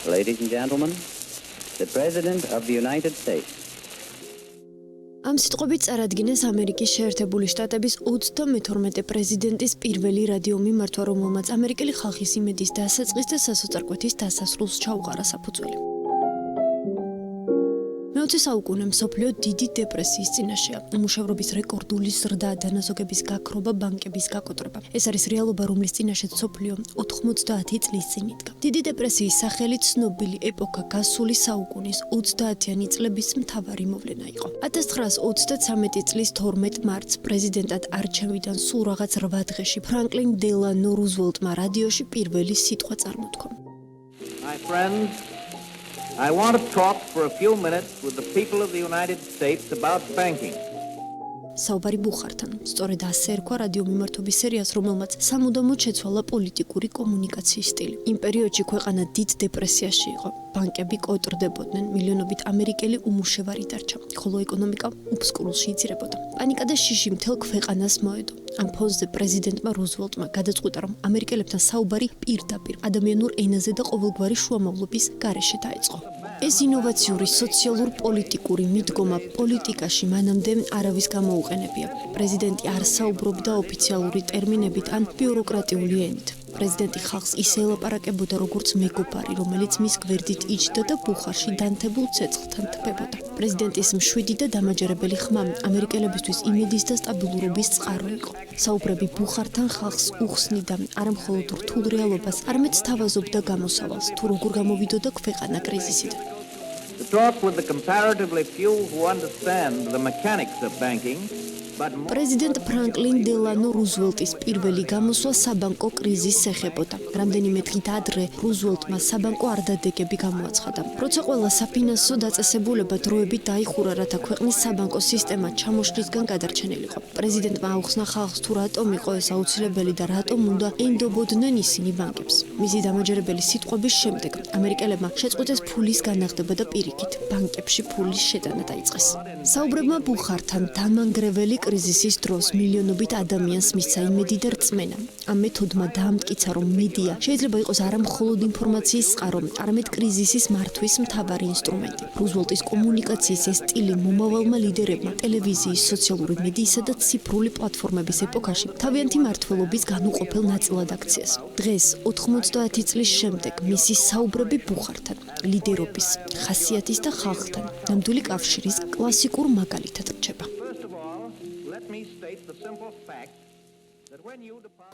Ladies and gentlemen, the President of the United States. Ამ სიტყვებით წარადგინეს ამერიკის შეერთებული შტატების 32 პრეზიდენტის პირველი რადიო მიმართვა, რომელმაც ამერიკელი ხალხის იმედის დასაწყის და სასოწარკვეთის დასასრულს ჩაუყარა საფუძველი. მე-20 საუკუნე მსოფლიო დიდი დეპრესიის წინაშეა. უმუშევრობის რეკორდული ზრდა, დანაზოგების გაქრობა, ბანკების გაკოტრება. ეს არის რეალობა, რომლის წინაშე მსოფლიო 90 წლის წინ იდგა. დიდი დეპრესიის სახელი ცნობილი ეპოქა გასული საუკუნის 30-იანი წლების მთავარი მოვლენა იყო. 1933 წლის 12 მარტს პრეზიდენტად არჩევიდან სულ რაღაც 8 დღეში ფრანკლინ დელანო რუზველტმა რადიოში პირველი სიტყვა წარმოთქვა. My friends, I want to talk for a few minutes with the people of the United States about banking. საუბარი ბუხართან. სწორედ ასე ერქვა რადიო მიმართვების სერიას, რომელმაც სამუდამოდ შეცვალა პოლიტიკური კომუნიკაციის სტილი. იმ პერიოდში ქვეყანა დიდ დეპრესიაში იყო. ბანკები კოტრდებოდნენ, მილიონობით ამერიკელი უმუშევარი დარჩა, ხოლო ეკონომიკა უფსკრულში იძირებოდა. პანიკა და შიში მთელ ქვეყანას მოედო. ამ ფონზე პრეზიდენტმა რუზველტმა გადაწყვიტა, რომ ამერიკელებთან საუბარი პირდაპირ ადამიანურ ენაზე და ყოველგვარი შუამავლობის გარეშე დაეწყო. ეს ინოვაციური სოციალურ-პოლიტიკური მიდგომა პოლიტიკაში მანამდე არავის გამოუყენებია. პრეზიდენტი არ საუბრობდა ოფიციალური ტერმინებით ან ბიუროკრატიული ენით. პრეზიდენტი ხალხს ისე ელაპარაკებოდა, როგორც მეგობარი, რომელიც მის გვერდით იჯდა და ბუხარში დანთებულ ცეცხლთან თბებოდა. პრეზიდენტის მშვიდი და დამაჯერებელი ხმა ამერიკელებისთვის იმედის და სტაბილურობის წყარო იყო. საუბრები ბუხართან ხალხს უხსნიდა არა მხოლოდ რთულ რეალობას, არამედ სთავაზობდა გამოსავალს, თუ როგორ გამოვიდოდა ქვეყანა კრიზისიდან. To talk with the comparatively few who understand the mechanics of banking, პრეზიდენტ ფრანკლინ დელანო რუზველტის პირველი გამოსვლა საბანკო კრიზისს ეხებოდა. რამდენიმე დღით ადრე რუზველტმა საბანკო არდადეგები გამოაცხადა. როცა ყველა საფინანსო დაწესებულება დროებით დაიხურა, რათა ქვეყნის საბანკო სისტემა ჩამოშლისგან გადარჩენილიყო. პრეზიდენტმა აუხსნა ხალხს, თუ რატომ იყო ეს აუცილებელი და რატომ უნდა ენდობოდნენ ისინი ბანკებს. მისი დამაჯერებელი სიტყვების შემდეგ ამერიკელებმა შეწყვიტეს ფულის განაღდება და პირიქით ბანკებში ფულის შეტანა დაიწყეს. საუბრებმა ბუხართან დამანგრეველი კრიზისის დროს მილიონობით ადამიანს მისცა იმედი და რწმენა. ამ მეთოდმა დაამტკიცა, რომ მედია შეიძლება იყოს არა მხოლოდ ინფორმაციის წყარო, არამედ კრიზისის მართვის მთავარი ინსტრუმენტი. რუზველტის კომუნიკაციის ეს სტილი მომავალმა ლიდერებმა ტელევიზიის, სოციალური მედიისა და ციფრული პლატფორმების ეპოქაში თავიანთი მმართველობის განუყოფელ ნაწილად აქციეს. დღეს 90 წლის შემდეგ მისი საუბრები ბუხართან, ლიდერობის, ხასიათის და ხალხთან ნამდვილი კავშირის კლასიკურ მაგალითად რჩება. let me state the simple fact that when you depart